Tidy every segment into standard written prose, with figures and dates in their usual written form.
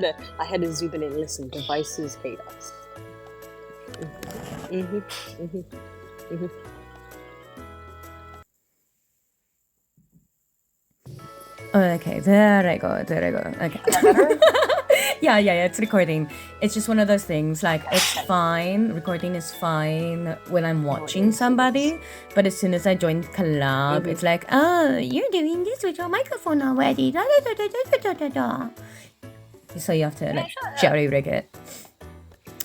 I had to zoom in and listen. Devices hate us. Mm-hmm. Mm-hmm. Mm-hmm. Oh, okay, there I go. Okay. Is that better? Yeah, it's recording. It's just one of those things, like, it's fine, recording is fine when I'm watching somebody, but as soon as I join collab, it's like, oh, you're doing this with your microphone already. Da, da, da, da, da, da, da, da. So you have to, like, jerry rig it.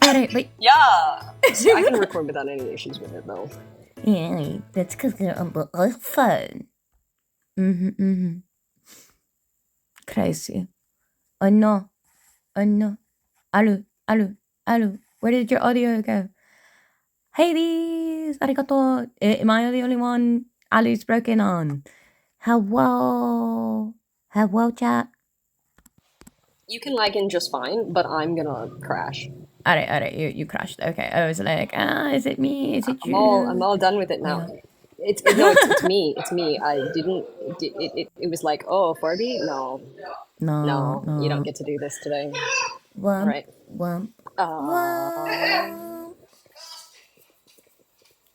Alright, but Yeah. See, I can record without any issues with it, though. yeah, that's because you're on the phone. Crazy. Oh no. Alu. Where did your audio go? Hades, arigato. Am I the only one Alu's broken on? Hello, chat. You can lag in just fine, but I'm gonna crash. Alright, you crashed. Okay, I was like, is it me? Is it you? I'm all done with it now. Yeah. It's me. It's me. I didn't. It was like, oh, Barbie? No, you don't get to do this today. Wump, Right. wump, wump.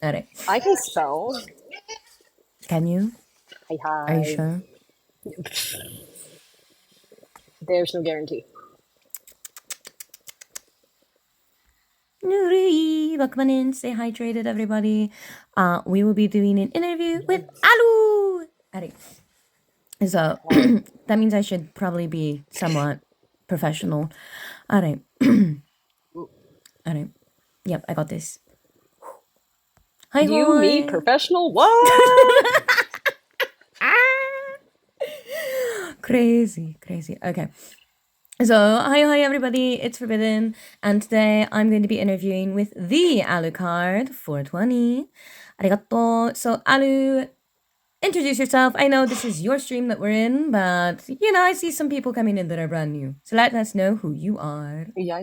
Alright. I can spell. Can you? Hi. Are you sure? There's no guarantee. Nuri, welcome in. Stay hydrated, everybody. We will be doing an interview with Alu. Alright. So that means I should probably be somewhat professional. Alright. Alright. Yep, I got this. Hi, You, me, professional? What? Crazy. Okay. So, hi everybody, it's Forbidden, and today I'm going to be interviewing with the Alucard 420. Arigato. So, Alu, introduce yourself. I know this is your stream that we're in, but, I see some people coming in that are brand new. So let us know who you are. Yeah.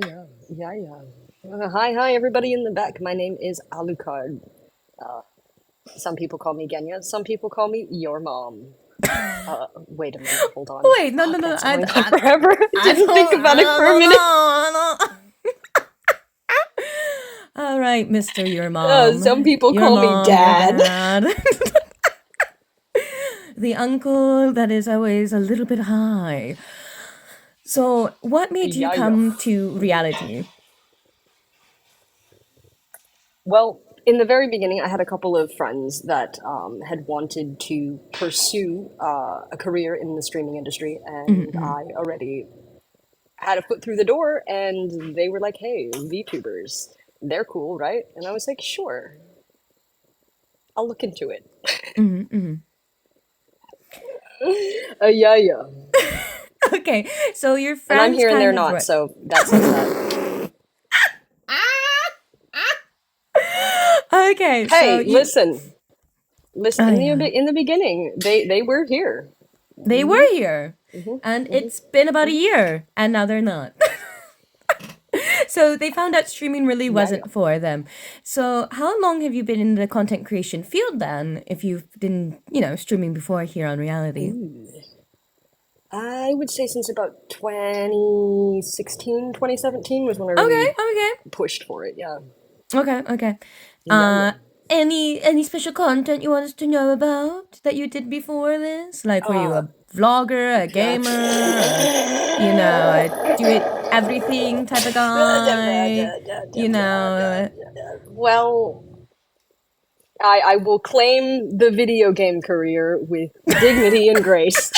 Hi, everybody in the back. My name is Alucard. Some people call me Genya. Some people call me your mom. Wait a minute. Hold on. Wait, no. I forever. Didn't think about it for a minute. No. All right, Mr. Your Mom. Some people call me Dad. The uncle that is always a little bit high. So, what made you come to reality? Well, in the very beginning, I had a couple of friends that had wanted to pursue a career in the streaming industry, and I already had a foot through the door, and they were like, hey, VTubers, they're cool, right? And I was like, sure, I'll look into it. Yeah. Okay, so your friends and I'm here and they're kind of not, so that says that. Okay, Hey, so listen. In the beginning, they were here. They were here, and it's been about a year, and now they're not. So they found out streaming really wasn't for them. So how long have you been in the content creation field then, if you've been, streaming before here on Reality? I would say since about 2016, 2017 was when I really pushed for it, yeah. Okay. Any special content you want us to know about that you did before this? Like, were you a vlogger, a gamer, a do it everything type of guy? Well, I will claim the video game career with dignity and grace.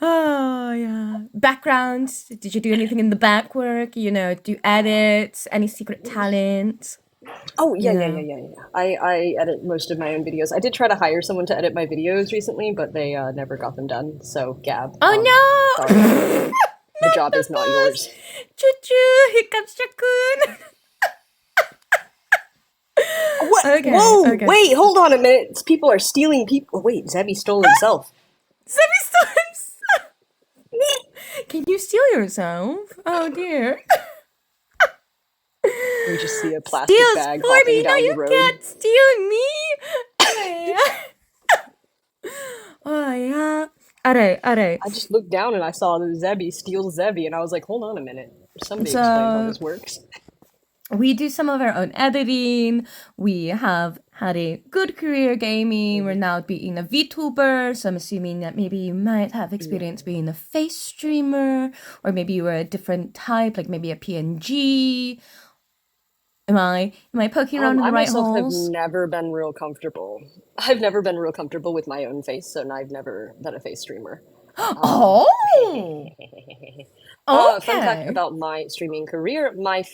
Oh, yeah. Backgrounds. Did you do anything in the back work? Do edits? Any secret talent? Oh, yeah. I edit most of my own videos. I did try to hire someone to edit my videos recently, but they never got them done. So, Gab. Oh, no! Sorry. The job is not yours. Choo-choo! Here comes Shakun! What? Okay, Whoa! okay. Wait, hold on a minute. People are stealing people. Oh, wait, Zebby stole himself. Zebby stole himself! Can you steal yourself? Oh, dear. We just see a plastic bag hopping down the road. No, you can't steal me! Oh, yeah. Alright. I just looked down and I saw the Zebby steal Zebby, and I was like, hold on a minute. Somebody explain how So this works. we do some of our own editing. We have had a good career gaming. We're Hmm. now being a VTuber. So I'm assuming that maybe you might have Yeah. experience being a face streamer, or maybe you were a different type, like maybe a PNG. Am I poking around in I the right myself have holes? never been real comfortable. I've never been real comfortable with my own face, so I've never been a face streamer. Um, Oh, Fun fact okay. about my streaming career, my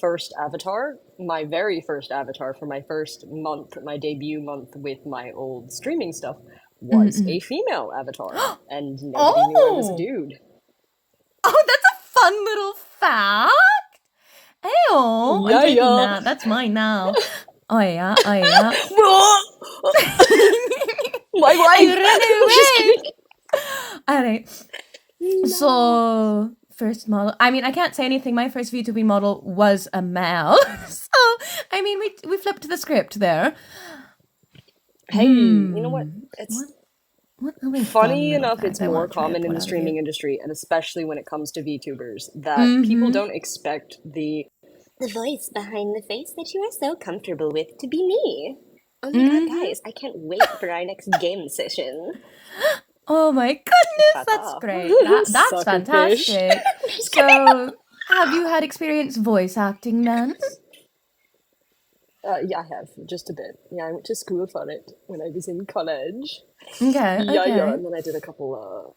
very first avatar for my first month, my debut month with my old streaming stuff, was a female avatar, and nobody knew I was a Oh, dude. oh, that's a fun little fact. Ew, I'm Yeah, taking yeah. that. That's mine now. Oh yeah, oh yeah. My I wife! ran Just away. kidding. All right. No. So first model. I mean, I can't say anything. My first V2B model was a male. So I mean, we flipped the script there. Hey, you know what? What It's what other fun funny little enough, it's fact I more want to try to common in pull the out of you? streaming industry, and especially when it comes to VTubers, that people don't expect the voice behind the face that you are so comfortable with to be me. Oh my god, guys, I can't wait for our next game session. Oh my goodness, that's Ta-ta. great. That's Sucker fish. fantastic. Just kidding. So, have you had experience voice acting then? Yeah, I have, just a bit. Yeah, I went to school for it when I was in college. Okay, Yeah, yeah, okay. and then I did a couple,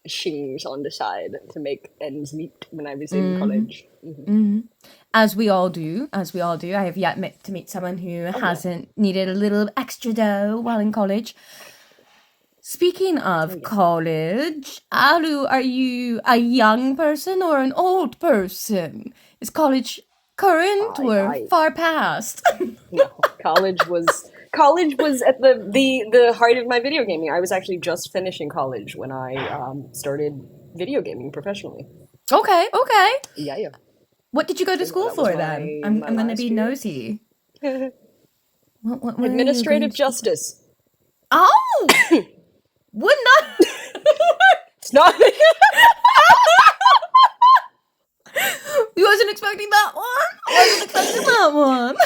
shings on the side to make ends meet when I was in college. As we all do. I have yet met to meet someone who Oh yeah, hasn't needed a little extra dough while in college. Speaking oh of yeah. college, Alu, are you a young person or an old person? Is college current or I far past? No, college was at the height of my video gaming. I was actually just finishing college when I started video gaming professionionally. Okay. Yeah, yeah. What did you go to So no, school that was for then? my I'm gonna be last year. nosy. What are you going Administrative to school for? justice. Oh, would not. It's not. You wasn't expecting that one. Wasn't expecting that one.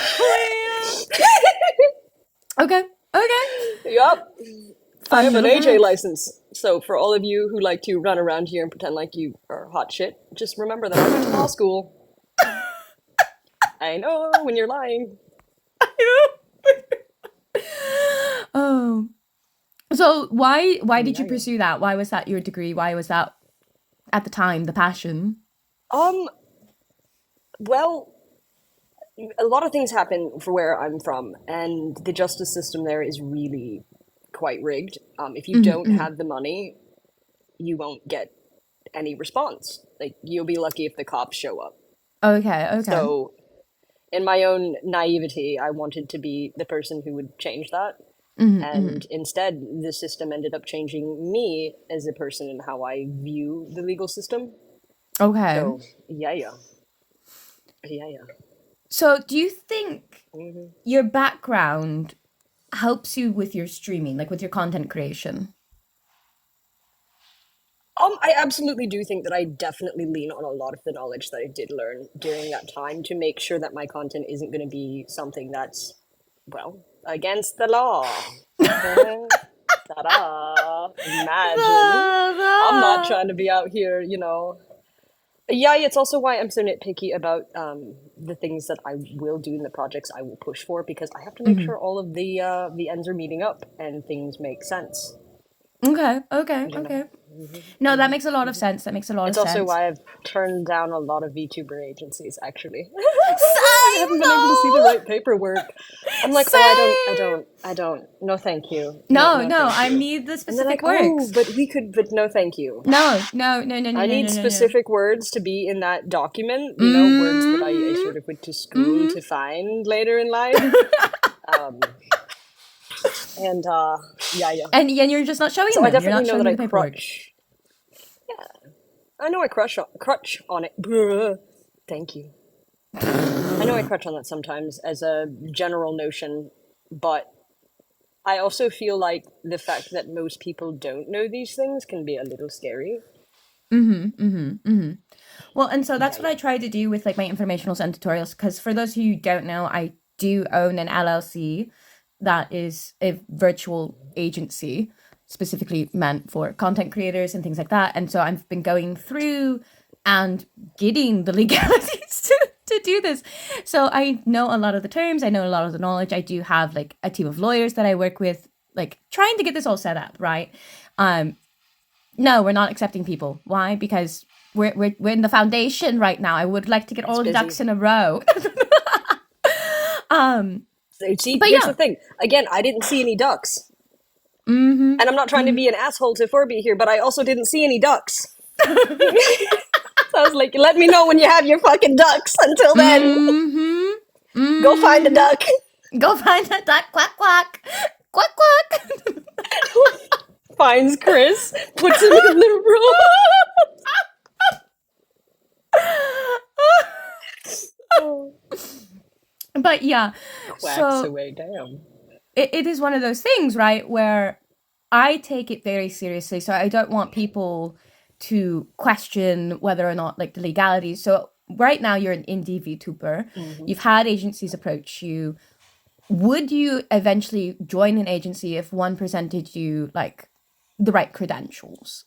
Okay, okay. Yup. I Fun have an little AJ facts. license. So for all of you who like to run around here and pretend like you are hot shit, just remember that I went to law school. I know when you're lying. Oh, so why did Yeah, you yeah. pursue that? Why was that your degree? Why was that at the time the passion? Um, well, a lot of things happen for where I'm from, and the justice system there is really quite rigged. If you don't have the money, you won't get any response. Like, you'll be lucky if the cops show up. Okay. So, in my own naivety, I wanted to be the person who would change that. And instead, the system ended up changing me as a person and how I view the legal system. Okay. So, yeah, yeah. Yeah, yeah. So do you think Hmm. your background helps you with your streaming, like with your content creation? I absolutely do think that I definitely lean on a lot of the knowledge that I did learn during that time to make sure that my content isn't going to be something that's, well, against the law. Ta-da! Imagine. I'm not trying to be out here, Yeah, it's also why I'm so nitpicky about the things that I will do in the projects I will push for, because I have to make sure all of the ends are meeting up and things make sense. You know. Okay. No, that makes a lot of sense. That makes a lot of It's also sense. why I've turned down a lot of VTuber agencies, actually. I Same, haven't been able to see the no. right paperwork. I'm like, oh, Same. I don't. No, thank you. No, No, no, no, thank I you. need the And they're specific like, oh, works. but no, thank you. I need No. specific words to be in that document, words that I Mm-hmm. sort of went to school to find later in life. Um, and, yeah, yeah. And you're just not showing So I them. You're definitely not know showing that me I the paperwork. I know I crutch on it. Bruh. Thank you. I know I crutch on that sometimes as a general notion, but I also feel like the fact that most people don't know these things can be a little scary. Well, and so Yeah, that's what I yeah. try to do with like my informationals and tutorials. Because for those who don't know, I do own an LLC that is a virtual agency specifically meant for content creators and things like that. And so I've been going through and getting the legalities to do this. So I know a lot of the terms, I know a lot of the knowledge. I do have like a team of lawyers that I work with, like trying to get this all set up, right? No, we're not accepting people. Why? Because we're in the foundation right now. I would like to get It's all the ducks busy. in a row. So, see, But here's the yeah. thing. Again, I didn't see any ducks. And I'm not trying to be an asshole to Forby here, but I also didn't see any ducks. So I was like, let me know when you have your fucking ducks. Until then, go find a duck. Go find a duck. Quack quack. Quack quack. Finds Chris, puts him in the room. But yeah, Quacks so away, damn. it is one of those things, right, where I take it very seriously. So I don't want people to question whether or not like the legalities. So right now you're an indie VTuber. You've had agencies approach you. Would you eventually join an agency if one presented you like the right credentials?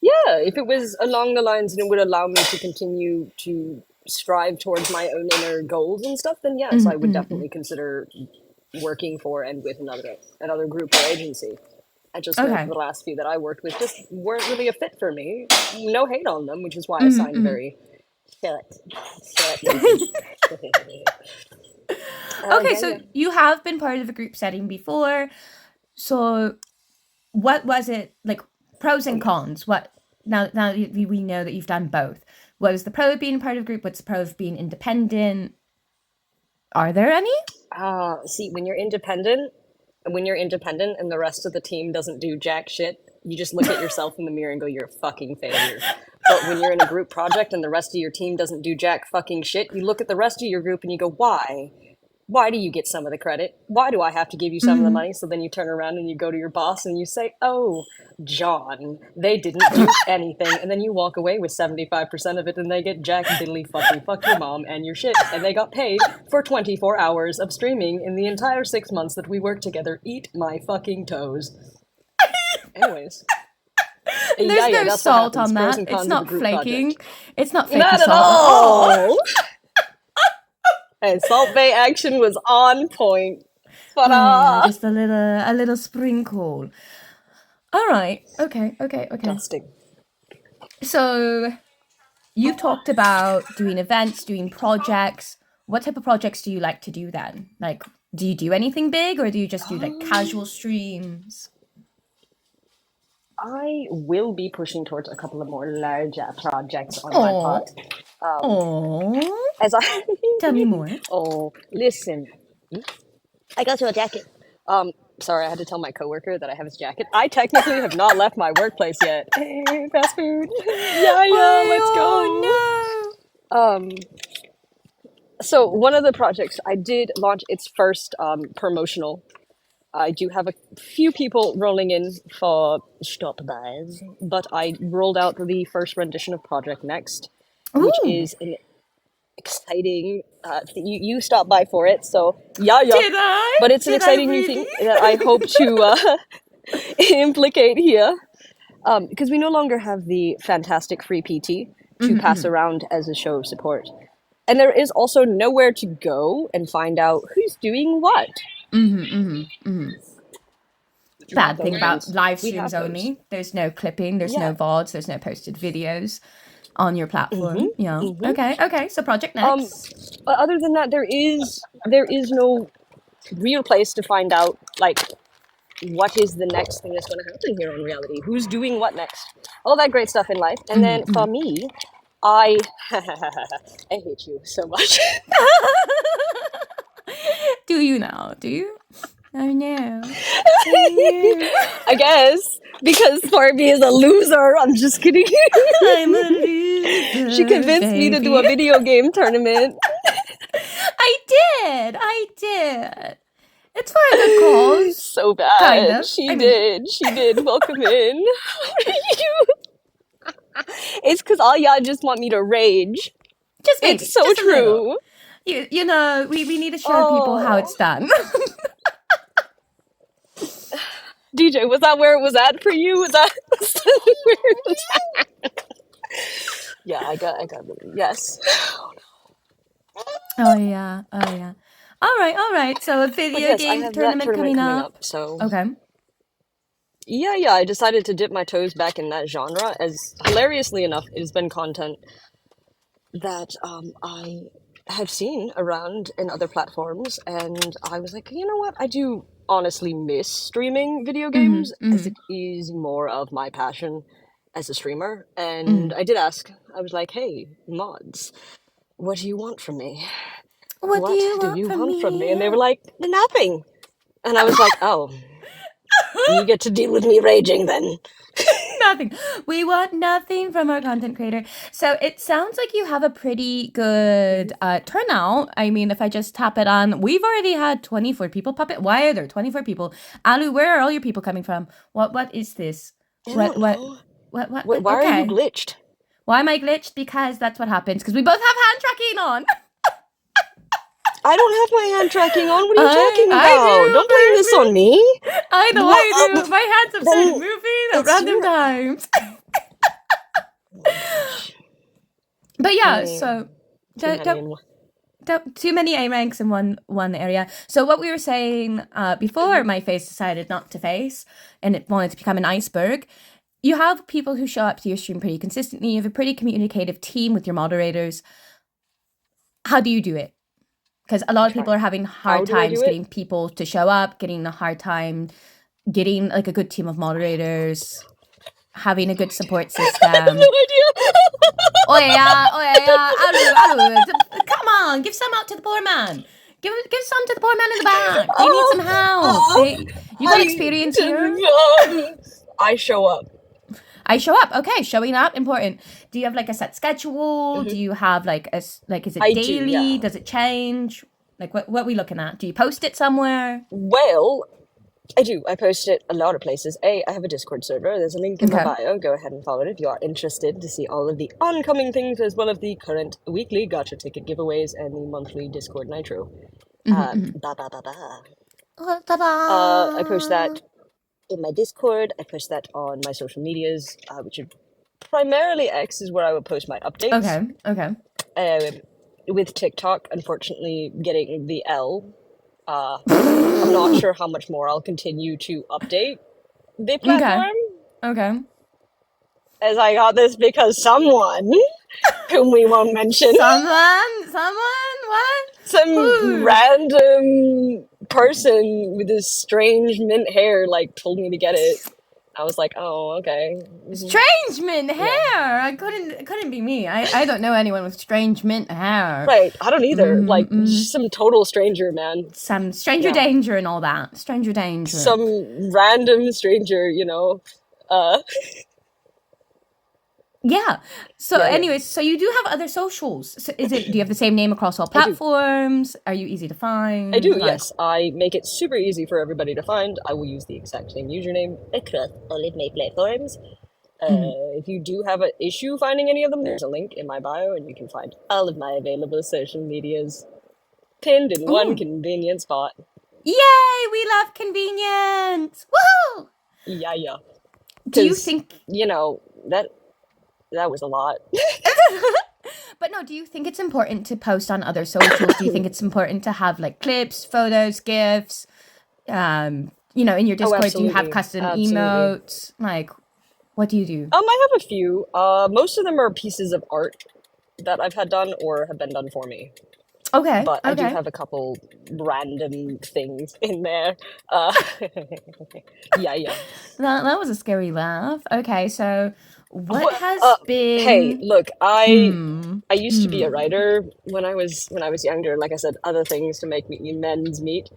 Yeah, if it was along the lines and it would allow me to continue to strive towards my own inner goals and stuff, then yes, I would definitely consider working for and with another group or agency. I just know Okay. the last few that I worked with just weren't really a fit for me. No hate on them, which is why I signed very shut. Okay, Yeah, so yeah. you have been part of a group setting before. So what was it like, pros and cons? What now we know that you've done both. What is the pro of being part of a group? What's the pro of being independent? Are there any? See, when you're independent and the rest of the team doesn't do jack shit, you just look at yourself in the mirror and go, you're a fucking failure. But when you're in a group project and the rest of your team doesn't do jack fucking shit, you look at the rest of your group and you go, why? Why do you get some of the credit? Why do I have to give you some of the money? So then you turn around and you go to your boss and you say, oh, John, they didn't do anything. And then you walk away with 75% of it and they get jack diddly fucking fuck your mom and your shit. And they got paid for 24 hours of streaming in the entire 6 months that we worked together. Eat my fucking toes. Anyways. There's no that's salt what happens. on Pros that. and It's cons of a not group flaking. project. It's not flaky Not at salt. Oh! all! And Salt Bay action was on point. Oh, Ta-da! just a little sprinkle. All right. Okay. Dusting. So you've talked about doing events, doing projects. What type of projects do you like to do then? Like, do you do anything big or do you just do like casual streams? I will be pushing towards a couple of more larger projects on my part. Oh, As I tell me more. Oh, listen. I got you a jacket. Sorry, I had to tell my coworker that I have his jacket. I technically have not left my workplace yet. Hey, fast food. Yeah, let's go. Oh So one of the projects I did launch its first promotional. I do have a few people rolling in for stop buys, but I rolled out the first rendition of Project Next, no! which Ooh, is an exciting. You stopped by for it, so yeah. did I? But it's an Did I exciting new really? thing that I hope to implicate here, because we no longer have the fantastic free PT to pass around as a show of support, and there is also nowhere to go and find out who's doing what. Bad thing about Those. live We have streams those. only. There's no clipping, there's no Yeah. VODs, there's no posted videos on your platform. Yeah. Okay. So Project Next. But other than that, there is no real place to find out like what is the next thing that's going to happen here on reality. Who's doing what next? All that great stuff in life. And then for me, I hate you so much. Do you now? Do you? Oh no. I guess because Barbie is a loser. I'm just kidding. I'm a loser. She convinced me to do a baby. video game tournament. I did. It's for a good cause, So kind bad. of. I mean, She did. Welcome in. It's because all y'all just want me to rage. just It's maybe, so just a little. true. You know, we need to show people how Oh, it's done. DJ, was that where it was at for you? Was that where it was at? Yeah, I got, yes. Oh yeah, oh yeah. All right. So a But video yes, I game have that tournament tournament coming coming up. up. So Okay. yeah, I decided to dip my toes back in that genre. As hilariously enough, it has been content that I have seen around in other platforms, and I was like, you know what? I do honestly miss streaming video Mm-hmm. games, as Mm-hmm. it is more of my passion as a streamer. Mm-hmm. And I did ask. I was like, hey, mods, what do you want from me? What do What you do want you from want from me? me? And they were like, nothing. And I was like, oh, you get to deal with me raging then. Nothing. We want nothing from our content creator. So it sounds like you have a pretty good turnout. I mean, if I just tap it on, we've already had 24 people pop it. Why are there 24 people? Alu, where are all your people coming from? What is this? I What don't what know. what Why are you okay. glitched? Why am I glitched? Because that's what happens. Because we both have hand tracking on. I don't have my hand tracking on. What are you I talking I about? do. Don't blame Believe this on me. me. I know What? I do. My hands have started Then moving at it's random your. times. Oh my gosh. But Too yeah, many. so Too don't many don't in one. too many A ranks in one area. So what we were saying before my face decided not to face and it wanted to become an iceberg, you have people who show up to your stream pretty consistently. You have a pretty communicative team with your moderators. How do you do it? Because a lot of Okay. people are having How hard do I times do it? getting people to show up, getting a hard time getting like a good team of moderators, having a good support I have system. no idea. Oh yeah, Alu, come on, give some out to the poor man. Give some to the poor man in the back. They need some help. You got I experience here. just, I show up. I show up. Okay, showing up important. Do you have like a set schedule? Do Hmm. you have like is it I do, daily? yeah. Does it change? Like what are we looking at? Do you post it somewhere? Well, I do. I post it a lot of places. I have a Discord server. There's a link in my Okay. bio. Go ahead and follow it if you are interested to see all of the oncoming things, as well as the current weekly gotcha ticket giveaways and the monthly Discord Nitro. Ba ba ba ba. Oh, I post ta-da. that in my Discord. I post that on my social medias, which are primarily X is where I would post my updates. Okay. With TikTok, unfortunately, getting the L, I'm not sure how much more I'll continue to update the Okay. platform, Okay. as I got this because someone, whom we won't mention, Someone, what? some Who? random person with this strange mint hair, like, told me to get it. I was like, oh, okay. Strange mint Yeah. hair. It couldn't be me. I don't know anyone with strange mint hair. Right, I don't either. Like, just some total stranger, man. Some stranger Yeah. danger and all that. Stranger danger. Some random stranger, you know. Yeah. So, Yeah. anyways, so you do have other socials. So do you have the same name across all I do. platforms? Are you easy to find? I do, Like, yes. I make it super easy for everybody to find. I will use the exact same username across all of my platforms. If you do have an issue finding any of them, there's a link in my bio, and you can find all of my available social medias pinned in one Ooh. convenient spot. Yay! We love convenience. Woohoo! Yeah. Do you 'Cause, think? you know, that was a lot. But no, do you think it's important to post on other socials? Do you think it's important to have like clips, photos, GIFs? In your Discord, do you have Absolutely. custom Absolutely. emotes? Like, what do you do? I have a few. Most of them are pieces of art that I've had done or have been done for me. Okay. But I do Okay. have a couple random things in there. Yeah. That was a scary laugh. Okay, so what Well, has hey, been? look, I used to be a Hmm. writer when I was younger. Like I said, other things to make me men's meet.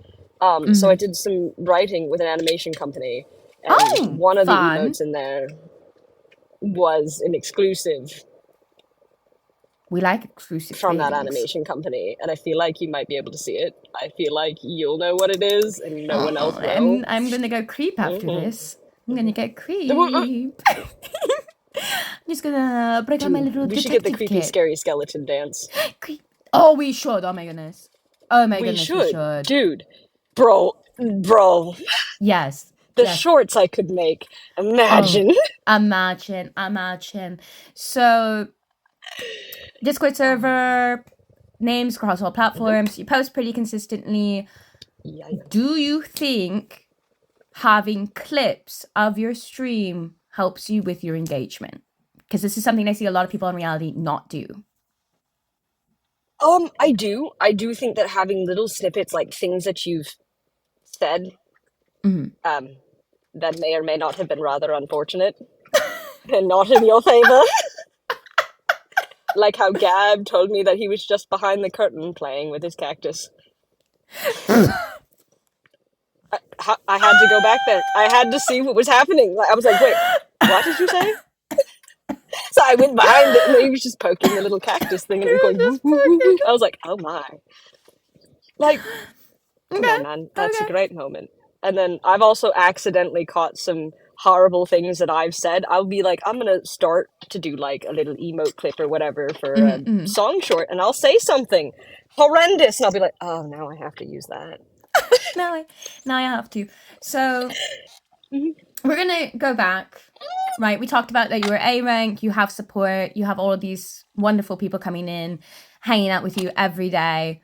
So I did some writing with an animation company, and Oh, one of the fun. emotes in there was an exclusive. We like exclusive from that trailings. animation company, and I feel like you might be able to see it. I feel like you'll know what it is, and no one else will. I'm gonna go creep after this. I'm gonna get creep. I'm just gonna break out my little We should get the detective creepy, kit. scary skeleton dance. Creep. Oh, we should. Oh my goodness. Oh my We goodness, we should. dude, bro. Yes. The yes. shorts I could make. Imagine. Imagine. So, Discord server, names across all platforms. You post pretty consistently. Yeah. Do you think having clips of your stream helps you with your engagement? Because this is something I see a lot of people in reality not do. I do. I do think that having little snippets, like things that you've said, that may or may not have been rather unfortunate and not in your favor. Like how Gab told me that he was just behind the curtain playing with his cactus. I had to go back there. I had to see what was happening. I was like, wait, what did you say? So I went behind it, and he was just poking the little cactus thing, and it was going, woo, woo, woo, woo. I was like, oh my. Like, come on, man. That's a great moment. And then I've also accidentally caught some horrible things that I've said. I'll be like, I'm going to start to do like a little emote clip or whatever for a song short, and I'll say something horrendous, and I'll be like, oh, now I have to use that. now I have to. So we're gonna go back, right? We talked about that you were A rank, you have support, you have all of these wonderful people coming in, hanging out with you every day.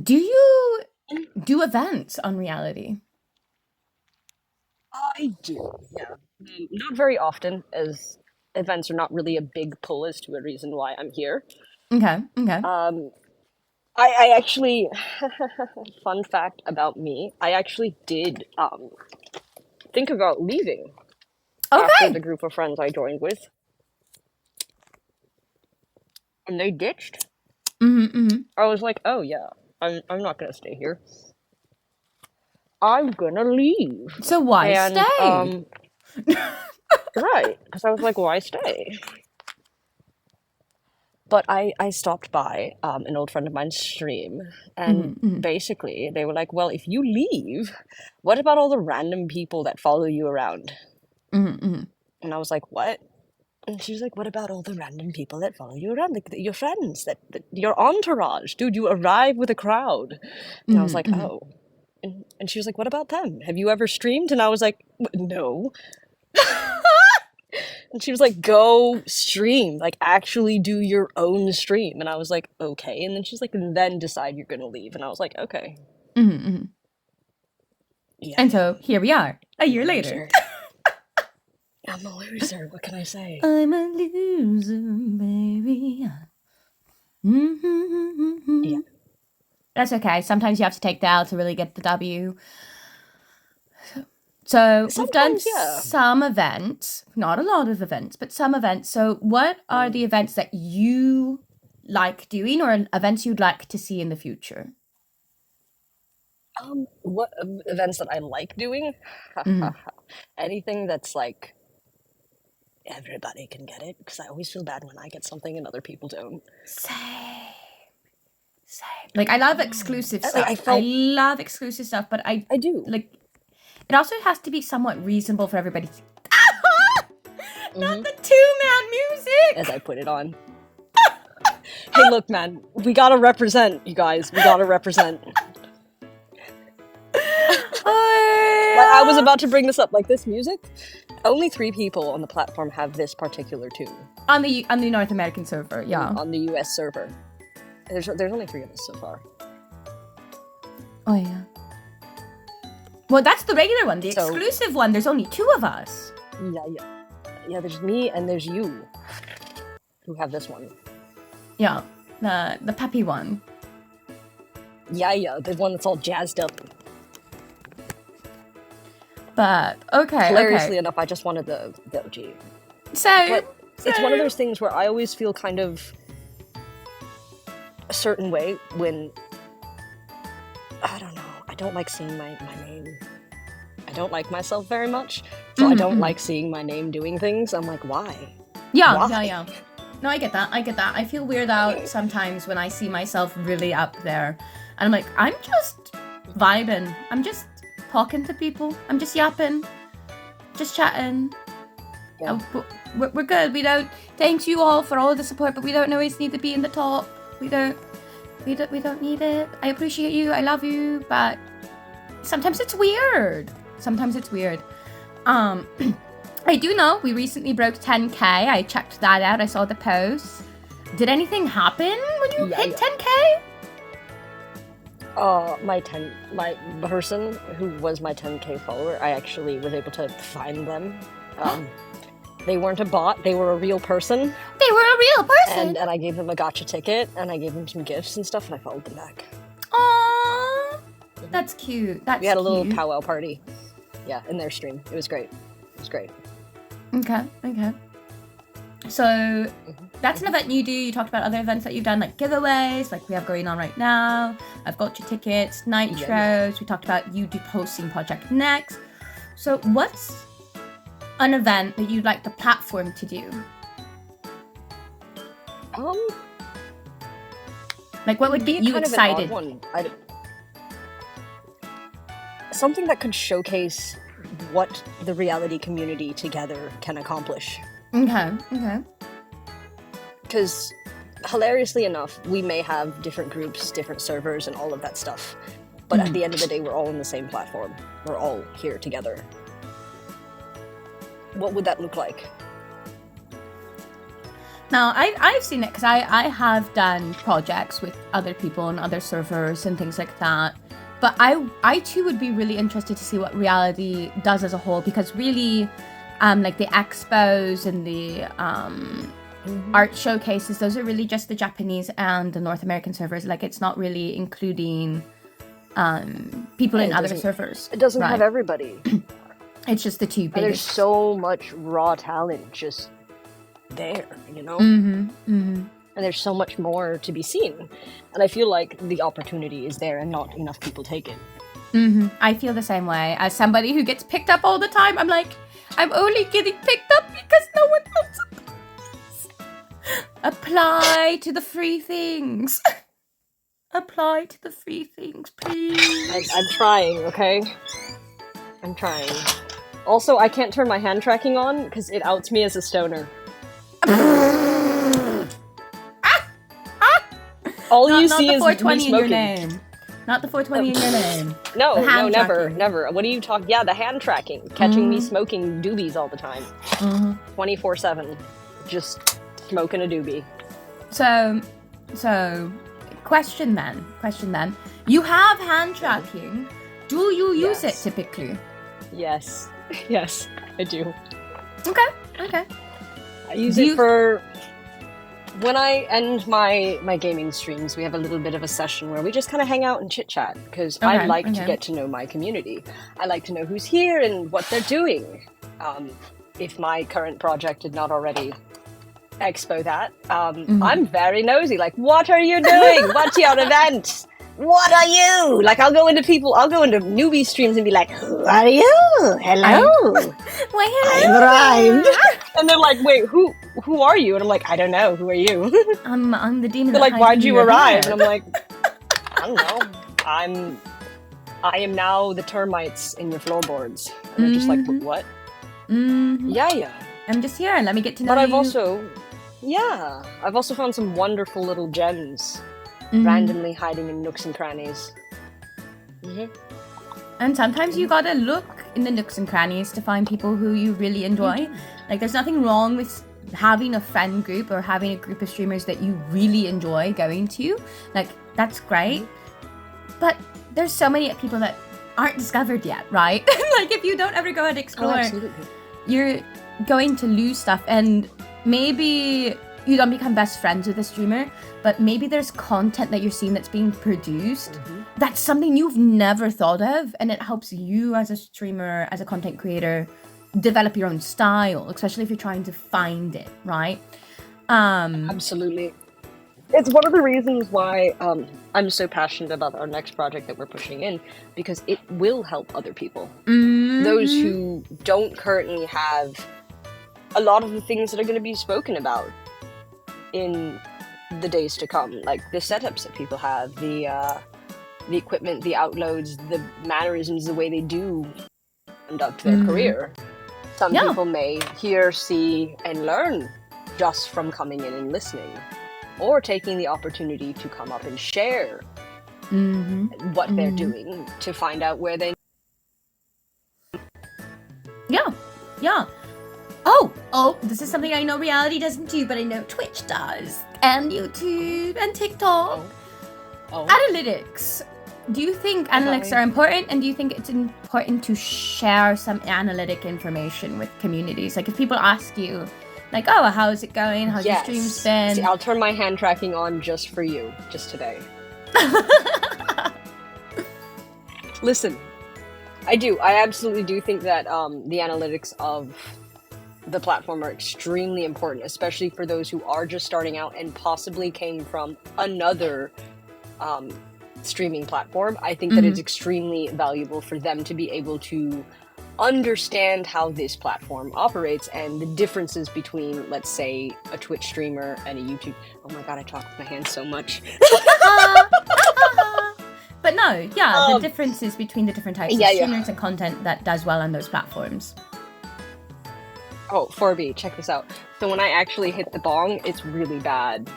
Do you do events on reality? I do, yeah. Not very often, as events are not really a big pull as to a reason why I'm here. Okay. I actually, fun fact about me, I actually did think about leaving after the group of friends I joined with. And they ditched. I was like, oh yeah, I'm not gonna stay here. I'm gonna leave. So why stay? Right, because I was like, why stay? But I stopped by an old friend of mine's stream, and basically they were like, well, if you leave, what about all the random people that follow you around? And I was like, what? And she was like, what about all the random people that follow you around? Like your friends, that your entourage. Dude, you arrive with a crowd. And I was like, oh. And she was like, what about them? Have you ever streamed? And I was like, no. And she was like, go stream. Like, actually do your own stream. And I was like, okay. And then she's like, and then decide you're going to leave. And I was like, okay. Yeah. And so here we are, a year later. I'm a loser. What can I say? I'm a loser, baby. Yeah. That's okay. Sometimes you have to take the L to really get the W. So we've done some events, not a lot of events, but some events. So what are the events that you like doing, or events you'd like to see in the future? What events that I like doing? Anything that's like everybody can get it, because I always feel bad when I get something and other people don't. Same. Like, I love exclusive stuff. I love exclusive stuff, but I do. Like, it also has to be somewhat reasonable for everybody to... Not the 2-man music! As I put it on. Hey, look, man. We gotta represent, you guys. We gotta represent. I was about to bring this up. Like, this music, only 3 people on the platform have this particular tune. On the North American server, yeah. On the US server. There's only 3 of us so far. Oh, yeah. Well, that's the regular one. The exclusive one, there's only 2 of us. Yeah, there's me and there's you who have this one. Yeah, the peppy one. Yeah, the one that's all jazzed up. But, okay, hilariously enough, I just wanted the OG. But it's one of those things where I always feel kind of a certain way when, I don't know, I don't like seeing my name. I don't like myself very much, so I don't like seeing my name doing things. I'm like, why? Yeah. No, I get that. I feel weird out sometimes when I see myself really up there. And I'm like, I'm just vibing. I'm just talking to people. I'm just yapping. Just chatting. Yeah. We're good. We don't. Thanks you all for all the support, but we don't always need to be in the top. We don't need it. I appreciate you. I love you, but sometimes it's weird. I do know we recently broke 10k. I checked that out. I saw the post. Did anything happen when you hit 10k? My person who was my 10k follower, I actually was able to find them. They weren't a bot, they were a real person. And I gave them a gacha ticket, and I gave them some gifts and stuff, and I followed them back. Aww, that's cute. We had a little powwow party. Yeah, in their stream. It was great. Okay. So that's an event you do. You talked about other events that you've done, like giveaways, like we have going on right now. I've got your tickets, nitros. Yeah. We talked about you hosting Project Next. So what's an event that you'd like the platform to do? Like what would get you excited? Something that could showcase what the reality community together can accomplish. Okay. Because, hilariously enough, we may have different groups, different servers, and all of that stuff. But at the end of the day, we're all on the same platform. We're all here together. What would that look like? Now, I've seen it because I have done projects with other people on other servers and things like that. But I too would be really interested to see what reality does as a whole, because really, like the expos and the art showcases, those are really just the Japanese and the North American servers. Like it's not really including people in other servers. It doesn't have everybody. It's just the two biggest. There's so much raw talent just there, you know? And there's so much more to be seen. And I feel like the opportunity is there and not enough people take it. I feel the same way. As somebody who gets picked up all the time, I'm like, I'm only getting picked up because no one else applies. Apply to the free things. Apply to the free things, please. I'm trying, okay? I'm trying. Also, I can't turn my hand tracking on because it outs me as a stoner. All you see is me smoking. In your name. Not the 420 in your name. No, never. What are you talking? Yeah, the hand tracking. Catching me smoking doobies all the time. 24/7. Just smoking a doobie. So, question then. You have hand tracking. Do you use it typically? Yes, I do. Okay. I use it for... When I end my gaming streams, we have a little bit of a session where we just kind of hang out and chit-chat, because I like to get to know my community. I like to know who's here and what they're doing. If my current project did not already expo that, I'm very nosy. Like, what are you doing? What's your event? What are you? Like, I'll go into newbie streams and be like, who are you? Hello. I've arrived. And they're like, wait, who are you? And I'm like, I don't know. Who are you? I'm the demon. They're like, why'd you arrive? And I'm like, I don't know. I am now the termites in your floorboards. And they're just like, what? Yeah. I'm just here. Let me get to know you. But I've also found some wonderful little gems randomly hiding in nooks and crannies. And sometimes you gotta look in the nooks and crannies to find people who you really enjoy. Like, there's nothing wrong with having a friend group or having a group of streamers that you really enjoy going to. Like, that's great. But there's so many people that aren't discovered yet, right? Like, if you don't ever go and explore, you're going to lose stuff. And maybe you don't become best friends with a streamer, but maybe there's content that you're seeing that's being produced that's something you've never thought of, and it helps you as a streamer, as a content creator, develop your own style, especially if you're trying to find it, right? Absolutely. It's one of the reasons why I'm so passionate about our next project that we're pushing in, because it will help other people. Those who don't currently have a lot of the things that are going to be spoken about. in the days to come. Like the setups that people have, the equipment, the outloads, the mannerisms, the way they do conduct their career. Some Yeah. people may hear, see, and learn just from coming in and listening, or taking the opportunity to come up and share what they're doing to find out where they. Yeah. Oh, this is something I know reality doesn't do, but I know Twitch does, and YouTube, and TikTok. Oh. Analytics. Do you think analytics are important, and do you think it's important to share some analytic information with communities? Like if people ask you, like, oh, how's it going? How's your streams been? See, I'll turn my hand tracking on just for you, just today. Listen, I absolutely do think that the analytics of the platform are extremely important, especially for those who are just starting out and possibly came from another streaming platform. I think that it's extremely valuable for them to be able to understand how this platform operates and the differences between, let's say, a Twitch streamer and a YouTube. Oh my god, I talk with my hands so much. But no, the differences between the different types of streamers and content that does well on those platforms. Oh, 4B, check this out. So when I actually hit the bong, it's really bad.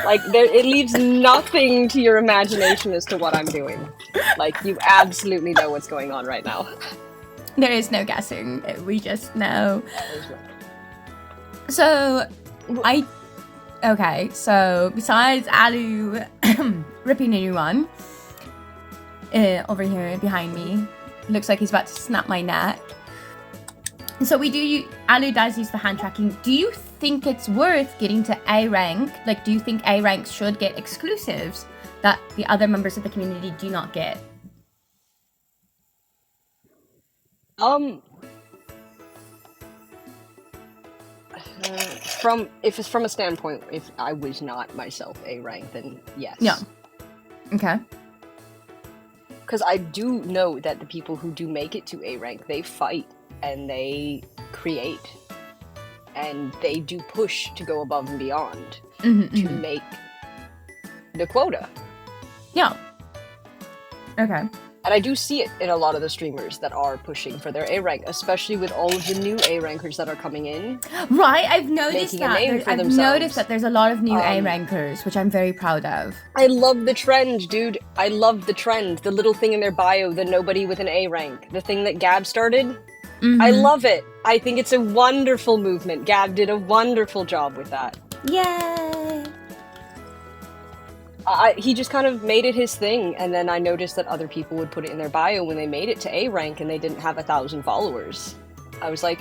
Like, it leaves nothing to your imagination as to what I'm doing. Like, you absolutely know what's going on right now. There is no guessing. We just know. So, so besides Alu ripping a new one, over here behind me, looks like he's about to snap my neck. So Alu does use the hand tracking. Do you think it's worth getting to A rank? Like, do you think A ranks should get exclusives that the other members of the community do not get? If it's from a standpoint, if I was not myself A rank, then yes. Yeah. Okay. Because I do know that the people who do make it to A rank, they fight and they create and they do push to go above and beyond to make the quota. Yeah. Okay. And I do see it in a lot of the streamers that are pushing for their A rank, especially with all of the new A rankers that are coming in. Right, I've noticed that. I've noticed that there's a lot of new A rankers, which I'm very proud of. I love the trend, dude. I love the trend. The little thing in their bio, the nobody with an A rank. The thing that Gab started. I love it. I think it's a wonderful movement. Gab did a wonderful job with that. Yay! He just kind of made it his thing, and then I noticed that other people would put it in their bio when they made it to A rank and they didn't have 1,000 followers. I was like,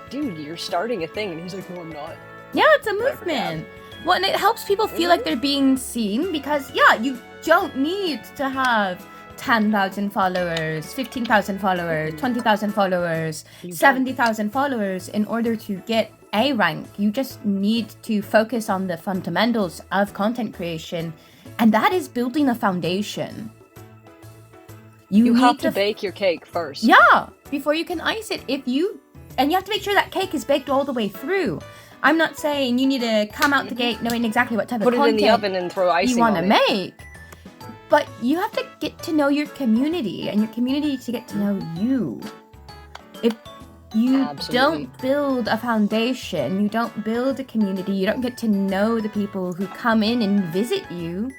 dude, you're starting a thing. And he's like, no, I'm not. Yeah, it's a movement. Well, and it helps people feel like they're being seen because, you don't need to have 10,000 followers, 15,000 followers, 20,000 followers, 70,000 followers in order to get A rank. You just need to focus on the fundamentals of content creation, and that is building a foundation. You have to bake your cake first. Yeah, before you can ice it. And you have to make sure that cake is baked all the way through. I'm not saying you need to come out the gate knowing exactly what type of content put it in the oven and throw icing you want to on make. But you have to get to know your community, and your community to get to know you. If you don't build a foundation, you don't build a community, you don't get to know the people who come in and visit you,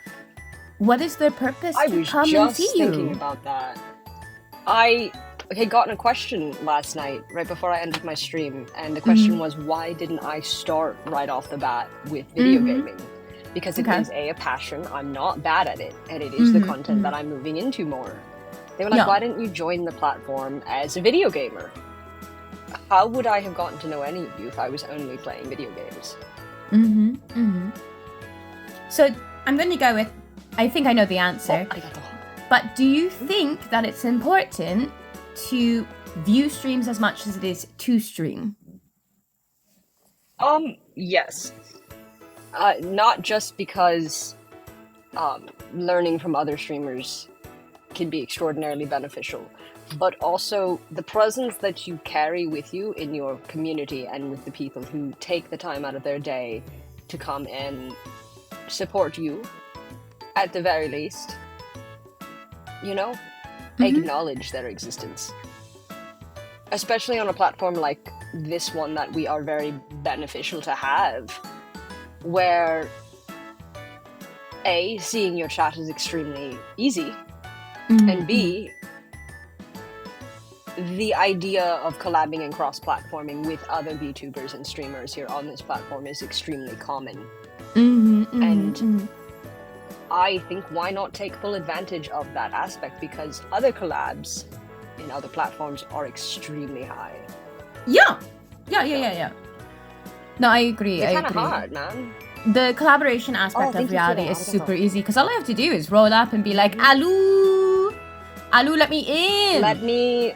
what is their purpose to come and see you? I was just thinking about that. I had gotten a question last night, right before I ended my stream, and the question was, why didn't I start right off the bat with video gaming? Because it is a passion, I'm not bad at it, and it is the content that I'm moving into more. They were like, why didn't you join the platform as a video gamer? How would I have gotten to know any of you if I was only playing video games? So I'm going to go with, I think I know the answer, but do you think that it's important to view streams as much as it is to stream? Yes. Not just because learning from other streamers can be extraordinarily beneficial, but also the presence that you carry with you in your community and with the people who take the time out of their day to come and support you, at the very least, you know, acknowledge their existence. Especially on a platform like this one that we are very beneficial to have, where A, seeing your chat is extremely easy, and B, the idea of collabing and cross-platforming with other VTubers and streamers here on this platform is extremely common. And I think why not take full advantage of that aspect, because other collabs in other platforms are extremely high. Yeah. No, I agree. It's kind of hard, man. The collaboration aspect of reality is super easy, because all I have to do is roll up and be like, Alu, let me in. Let me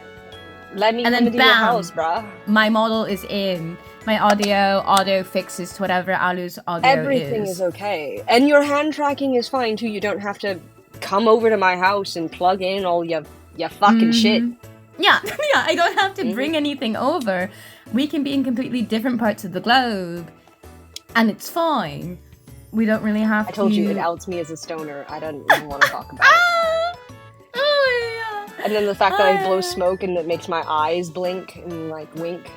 and come then into bam, your house, bruh. My model is in. My audio fixes to whatever Alu's audio Everything is okay. And your hand tracking is fine too. You don't have to come over to my house and plug in all your fucking shit. Yeah, I don't have to bring anything over. We can be in completely different parts of the globe, and it's fine. We don't really have to... I told you, it outs me as a stoner. I don't even want to talk about it. Oh, yeah. And then the fact that I blow smoke and it makes my eyes blink and, like, wink.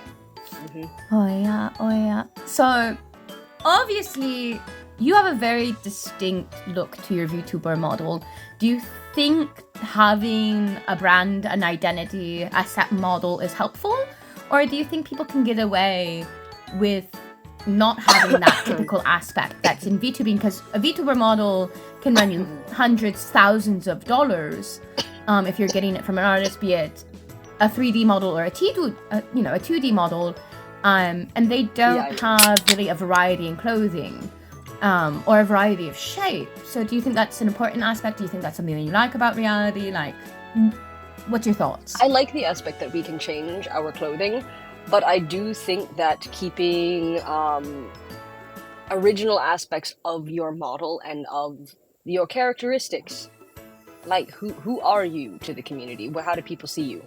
Oh, yeah. So, obviously, you have a very distinct look to your VTuber model. Do you think having a brand, an identity, a set model is helpful? Or do you think people can get away with not having that typical aspect that's in VTubing? Because a VTuber model can run you hundreds, thousands of dollars if you're getting it from an artist, be it a 3D model or a 2D model. And they don't have really a variety in clothing. Or a variety of shape. So do you think that's an important aspect? Do you think that's something that you like about reality? Like, what's your thoughts? I like the aspect that we can change our clothing, but I do think that keeping original aspects of your model and of your characteristics, like who are you to the community? How do people see you?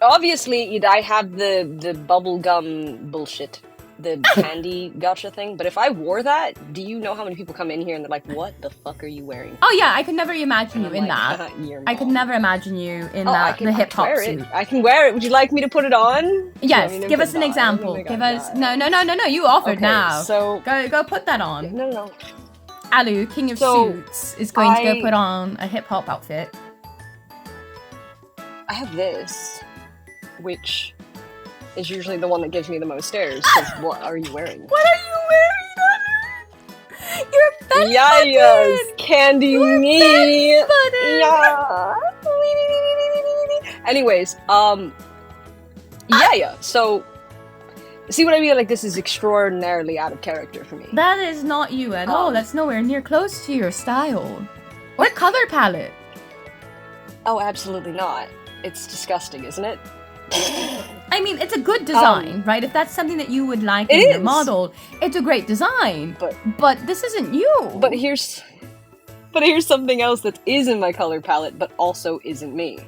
Obviously, I have the bubblegum bullshit, the candy gotcha thing, but if I wore that, do you know how many people come in here and they're like, what the fuck are you wearing? Oh yeah, I could never imagine you in that. I could never imagine you in that, the hip-hop suit. I can wear it. Would you like me to put it on? Yes, give us an example. Give us... No, you offered now. So... Go put that on. No. Alu, King of Suits, is going to go put on a hip-hop outfit. I have this, which is usually the one that gives me the most stares, because what are you wearing? What are you wearing, Alu? You're belly button! Yes, candy You're me! Belly button! Yeah! Anyways, so... See what I mean? Like, this is extraordinarily out of character for me. That is not you at all. That's nowhere near close to your style. Or color palette. Oh, absolutely not. It's disgusting, isn't it? I mean, it's a good design, right? If that's something that you would like in your model, it's a great design. But this isn't you. But here's something else that is in my color palette, but also isn't me.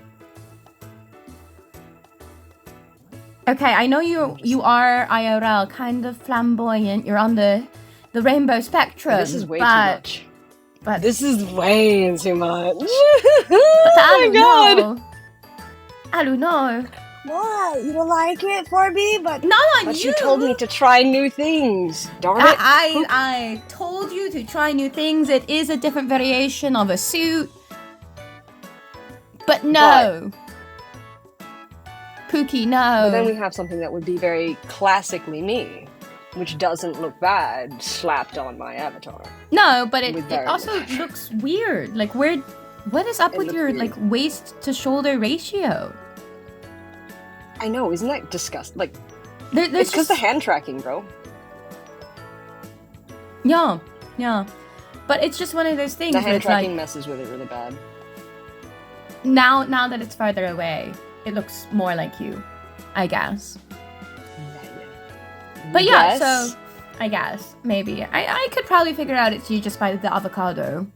Okay, I know you are IRL kind of flamboyant. You're on the rainbow spectrum. This is way too much. But this is way too much. But Alu, no. Alu, no. What? You don't like it for me? But not on but you. You told me to try new things. Darn it. I told you to try new things. It is a different variation of a suit. But no. Pookie, no. But then we have something that would be very classically me, which doesn't look bad slapped on my avatar. No, but it also looks weird. Like, what is up with your weird. like waist to shoulder ratio? I know, isn't that disgusting? Like, it's because the hand tracking, bro. Yeah. But it's just one of those things. The hand tracking messes with it really bad. Now that it's farther away, it looks more like you, I guess. But yeah, so I guess maybe I could probably figure out it's you just by the avocado.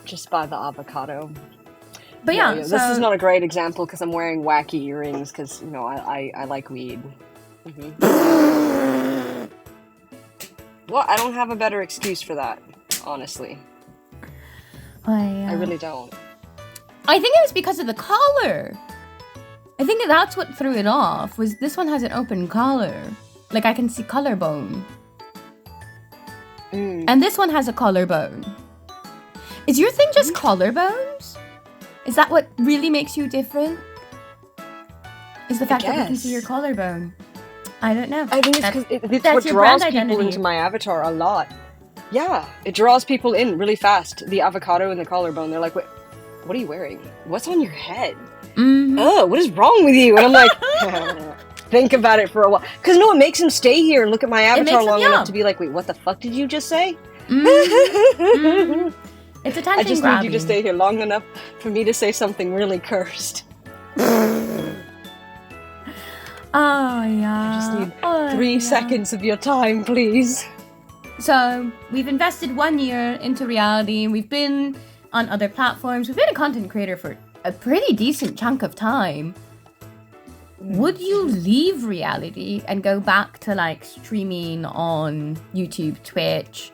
Just buy the avocado. But Yeah, yeah, this so is not a great example because I'm wearing wacky earrings because, you know, I like weed. Well, I don't have a better excuse for that, honestly. I really don't. I think it was because of the collar. I think that's what threw it off, was this one has an open collar. Like, I can see collarbone. And this one has a collarbone. Is your thing just collarbones? Is that what really makes you different? Is the fact that we can see your collarbone? I don't know. I think it's because it's what draws people into my avatar a lot. Yeah, it draws people in really fast. The avocado and the collarbone. They're like, "What are you wearing? What's on your head? Oh, what is wrong with you?" And I'm like, think about it for a while. Because no, it makes them stay here and look at my avatar long enough to be like, "Wait, what the fuck did you just say?" It's attention I just grabbing. need you to stay here long enough for me to say something really cursed. Oh, yeah. I just need 3 seconds of your time, please. So, we've invested 1 year into reality. We've been on other platforms. We've been a content creator for a pretty decent chunk of time. Would you leave reality and go back to, like, streaming on YouTube, Twitch,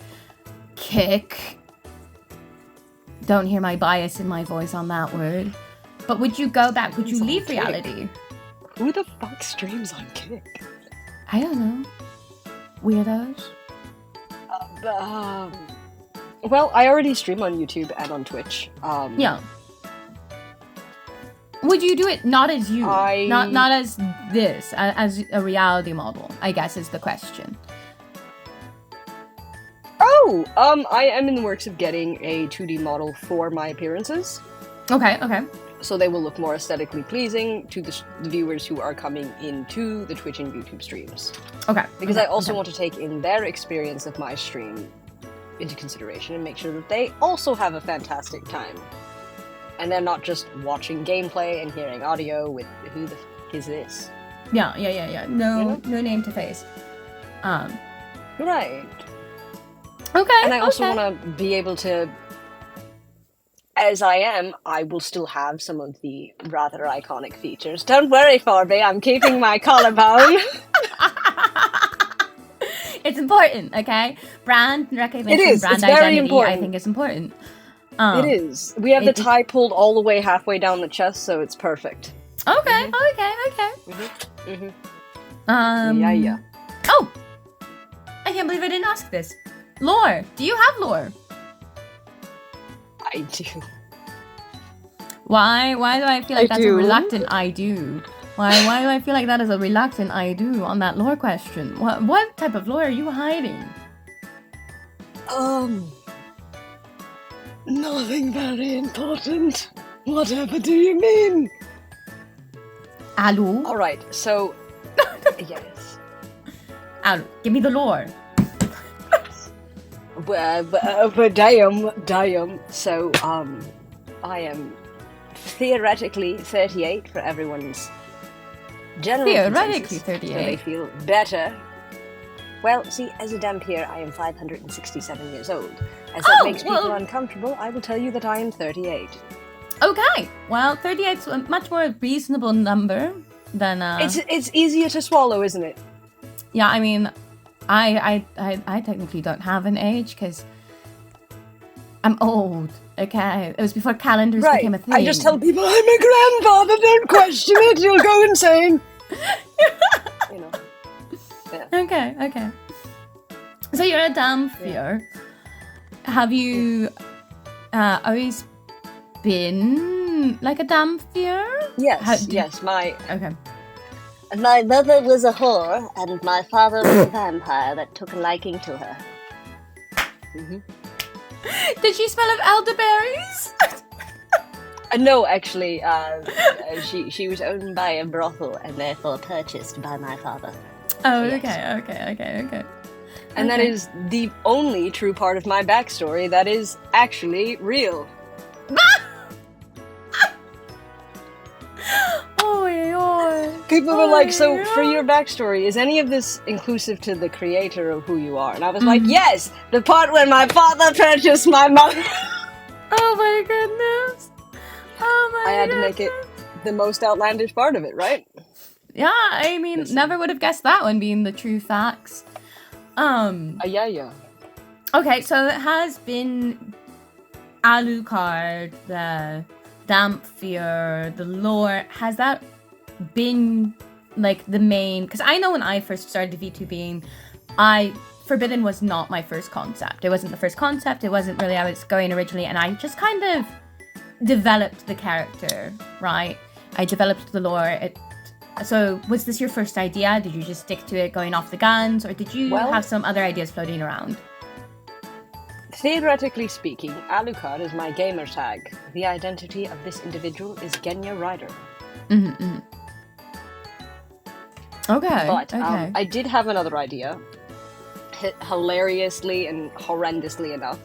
Kick? Don't hear my bias in my voice on that word. But would you go back? Would you leave reality? Who the fuck streams on Kick? I don't know. Weirdos? Well, I already stream on YouTube and on Twitch. Yeah. Would you do it not as you? Not as this, as a reality model, I guess is the question. Oh! I am in the works of getting a 2D model for my appearances. Okay. So they will look more aesthetically pleasing to the viewers who are coming into the Twitch and YouTube streams. Okay. Because I also want to take in their experience of my stream into consideration and make sure that they also have a fantastic time. And they're not just watching gameplay and hearing audio with who the f*** is this? Yeah. No name to face. Right. Okay. And I also want to be able to, as I am, I will still have some of the rather iconic features. Don't worry, Forby, I'm keeping my collarbone. It's important, okay? Brand recognition, it is. brand it's very identity, important. I think is important. It is. We have the tie pulled all the way halfway down the chest, so it's perfect. Okay. Yeah. Oh! I can't believe I didn't ask this. Lore. Do you have lore? I do. Why do I feel like that's a reluctant I do? Why do I feel like that is a reluctant I do on that lore question? What type of lore are you hiding? Nothing very important. Whatever do you mean? Alu? Alright, so... yes. Alu, give me the lore. Damn. So, I am theoretically 38 for everyone's general Theoretically consensus, 38. so they feel better. Well, see, as a Dampier, I am 567 years old. As that makes people uncomfortable, I will tell you that I am 38. Okay, well, 38 is a much more reasonable number than... It's easier to swallow, isn't it? Yeah, I mean, I technically don't have an age because I'm old. Okay, it was before calendars became a thing. I just tell people I'm a grandfather. Don't question it. You'll go insane. You know. Yeah. Okay. So you're a Dampier. Have you always been like a Dampier? Yes. Okay. My mother was a whore, and my father was a vampire that took a liking to her. Mm-hmm. Did she smell of elderberries? No, actually, she was owned by a brothel and therefore purchased by my father. Oh, Yes. okay. And that is the only true part of my backstory that is actually real. Oh. people were like, so for your backstory, is any of this inclusive to the creator of who you are? And I was like, yes, the part where my father purchased my mother. Oh my goodness. Oh my I had to make it the most outlandish part of it, right? Yeah, I mean, never would have guessed that one being the true facts. Yeah. Okay, so it has been Alucard, the Damphier, the lore. Has that been like the main? Because I know when I first started VTubing, Forbidden was not my first concept. It wasn't the first concept. It wasn't really how I was going originally, and I just kind of developed the character, right? I developed the lore. So was this your first idea? Did you just stick to it going off the guns, or did you have some other ideas floating around? Theoretically speaking, Alucard is my gamer tag. The identity of this individual is Genya Ryder. Okay. But I did have another idea. Hilariously and horrendously enough.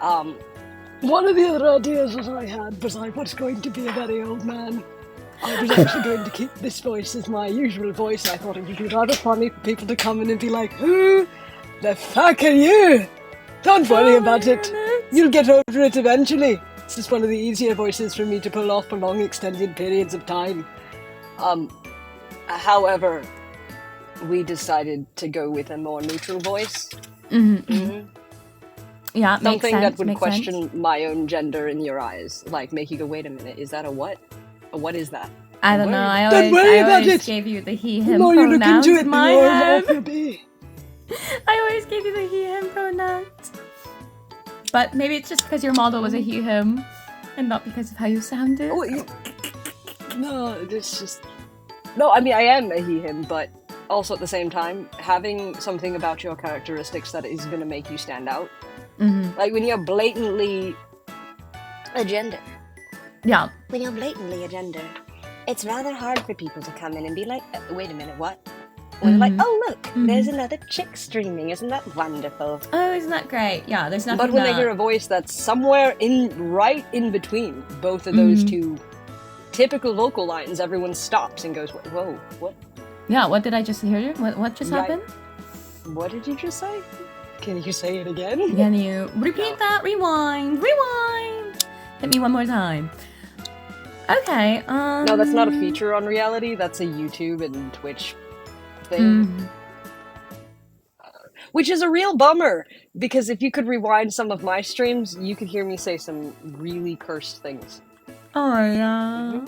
One of the other ideas that I had was I was going to be a very old man. I was actually going to keep this voice as my usual voice. I thought it would be rather funny for people to come in and be like, who the fuck are you? Don't worry about it. You'll get over it eventually. It's just one of the easier voices for me to pull off for long extended periods of time. However, we decided to go with a more neutral voice. Yeah, something that would question my own gender in your eyes, like make you go, wait a minute, is that a what? What is that? I don't know. I always gave you the he/him pronouns in my head. I always gave you the he/him pronouns. But maybe it's just because your model was a he/him, and not because of how you sounded. No, it's just no. I mean, I am a he/him, but also at the same time, having something about your characteristics that is going to make you stand out. Like when you're blatantly a gender. Yeah. When you're blatantly a gender, it's rather hard for people to come in and be like, wait a minute, what? When like, oh look, there's another chick streaming, isn't that wonderful? Oh, isn't that great? Yeah, there's nothing. But when they hear a voice that's somewhere right in between both of those two typical vocal lines, everyone stops and goes, whoa, what? Yeah, what did I just hear? What just happened? What did you just say? Can you say it again? Can you repeat that? Rewind. Hit me one more time. Okay. No, that's not a feature on Reality. That's a YouTube and Twitch thing. Which is a real bummer, because if you could rewind some of my streams, you could hear me say some really cursed things. Oh yeah.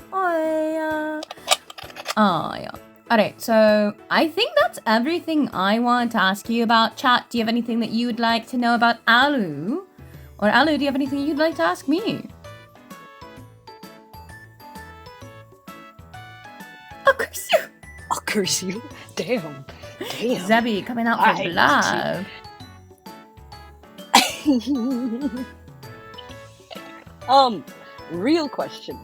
Alright, so I think that's everything I want to ask you about. Chat, do you have anything that you would like to know about Alu? Or Alu, do you have anything you'd like to ask me? I'll curse you. Damn. Zebby coming out for blood. Real question.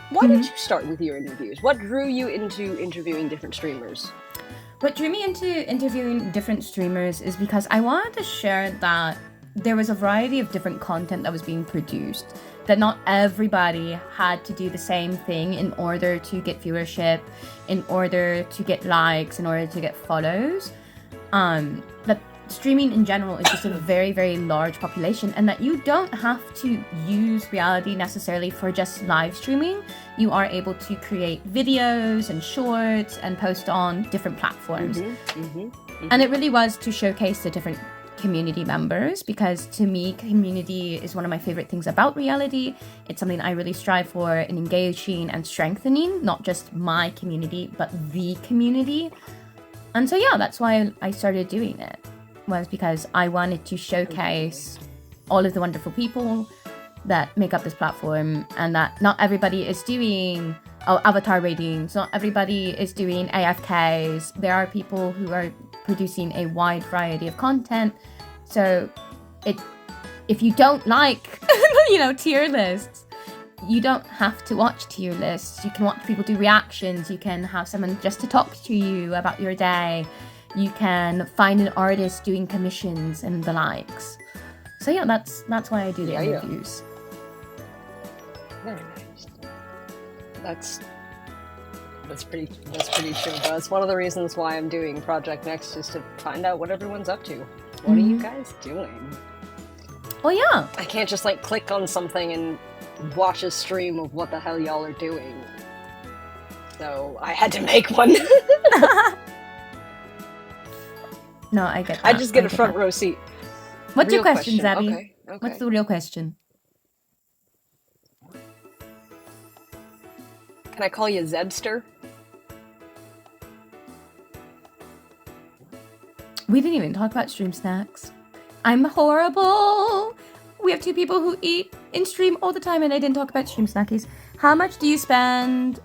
Why did you start with your interviews? What drew you into interviewing different streamers? What drew me into interviewing different streamers is because I wanted to share that there was a variety of different content that was being produced, that not everybody had to do the same thing in order to get viewership, in order to get likes, in order to get follows. That streaming in general is just a very, very large population, and that you don't have to use Reality necessarily for just live streaming. You are able to create videos and shorts and post on different platforms. And it really was to showcase the different community members, because to me, community is one of my favorite things about Reality. It's something I really strive for in engaging and strengthening, not just my community, but the community. And so yeah, that's why I started doing it, was because I wanted to showcase all of the wonderful people that make up this platform, and that not everybody is doing avatar ratings, not everybody is doing AFKs. There are people who are producing a wide variety of content. So if you don't like tier lists, you don't have to watch tier lists. You can watch people do reactions. You can have someone just to talk to you about your day. You can find an artist doing commissions and the likes. So yeah, that's why I do the interviews. Very nice. That's pretty chill. But that's one of the reasons why I'm doing Project Next, is to find out what everyone's up to. What are you guys doing? Oh yeah. I can't just like click on something and watch a stream of what the hell y'all are doing. So I had to make one. No, I get that. I just get a get front that. row seat. What's your Real question, Zabby? Okay. What's the real question? Can I call you Zebster? We didn't even talk about stream snacks. I'm horrible. We have two people who eat in stream all the time, and I didn't talk about stream snackies. How much do you spend?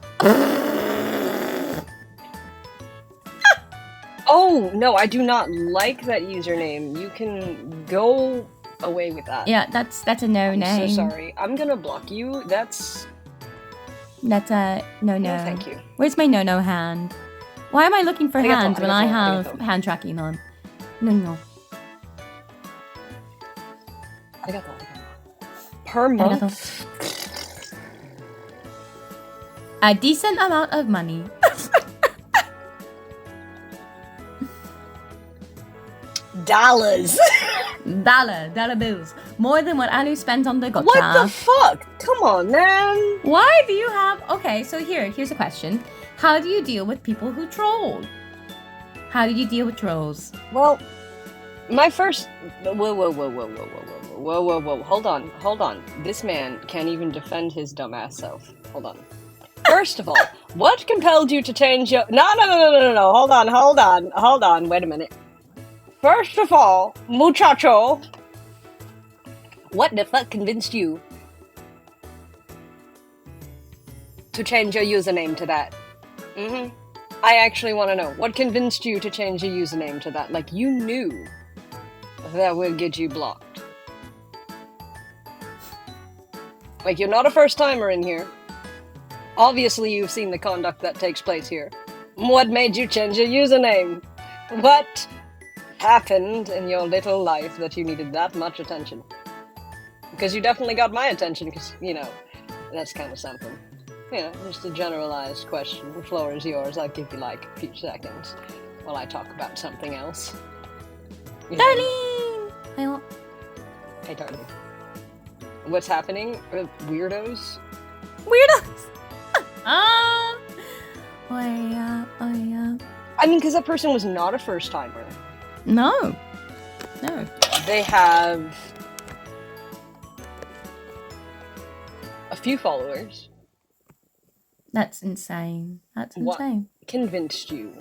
Oh, no, I do not like that username. You can go away with that. Yeah, that's a no name. I'm so sorry. I'm gonna block you. That's a no. No, thank you. Where's my no hand? Why am I looking for hands when I have arigato. hand tracking on? No. Arigato. Per month? A decent amount of money. Dollars. Dollar bills. More than what Alu spent on the gotcha. What the fuck? Come on, man. Why do you have... Okay, so here's a question. How do you deal with people who troll? How do you deal with trolls? Well, my first... Whoa. Hold on. This man can't even defend his dumbass self. Hold on. First of all, what compelled you to change your... No. Hold on. Wait a minute. First of all, muchacho, what the fuck convinced you to change your username to that? I actually want to know. What convinced you to change your username to that? Like, you knew that would get you blocked. Like, you're not a first-timer in here. Obviously, you've seen the conduct that takes place here. What made you change your username? What happened in your little life that you needed that much attention? Because you definitely got my attention, because, that's kind of something. Just a generalized question. The floor is yours. I'll give you like a few seconds while I talk about something else. Darling! Hey, darling. What's happening? Weirdos? Weirdos! Oh yeah. I mean, because that person was not a first-timer. No. They have a few followers. That's insane. What convinced you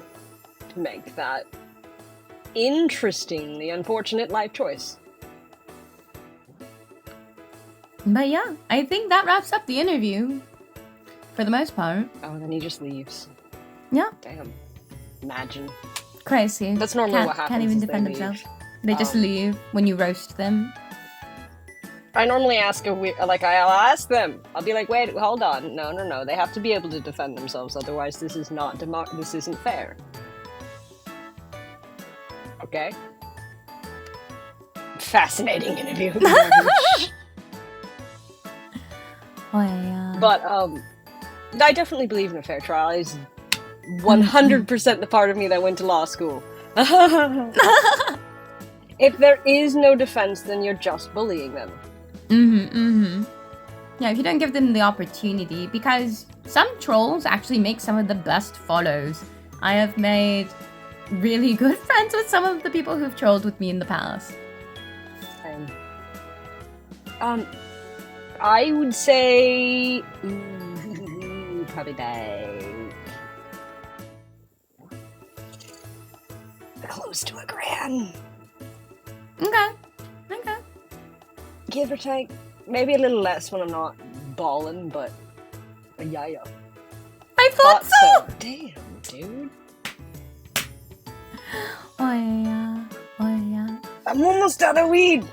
to make that interestingly unfortunate life choice? But yeah, I think that wraps up the interview. For the most part. Oh, and then he just leaves. Yeah. Damn. Imagine. Crazy. That's normally what happens. Can't even is defend they themselves. leave. They just leave when you roast them. I normally ask I'll ask them. I'll be like, wait, hold on. No. They have to be able to defend themselves. Otherwise, this is not this isn't fair. Okay? Fascinating interview. Oh yeah. But, I definitely believe in a fair trial. It's 100% the part of me that went to law school. If there is no defense, then you're just bullying them. Yeah, if you don't give them the opportunity, because some trolls actually make some of the best follows. I have made really good friends with some of the people who've trolled with me in the past. I would say probably close to $1,000. Okay. Give or take. Maybe a little less when I'm not balling, but yeah. I thought so! Damn, dude. Oh yeah. I'm almost out of weed.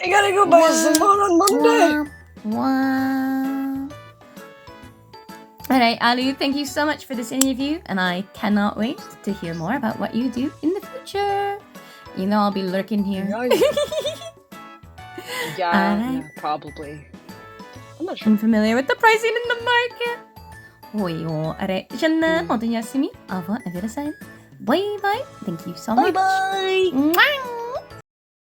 I gotta go buy some more on Monday. Wow. Alright, Alu, thank you so much for this interview, and I cannot wait to hear more about what you do in the future. You know I'll be lurking here. Yeah, probably. I'm not sure. I'm familiar with the pricing in the market. Oj, är det känner återgäsimi. Ava, är vi det sen? Bye bye. Thank you so much. Bye bye! Mwah!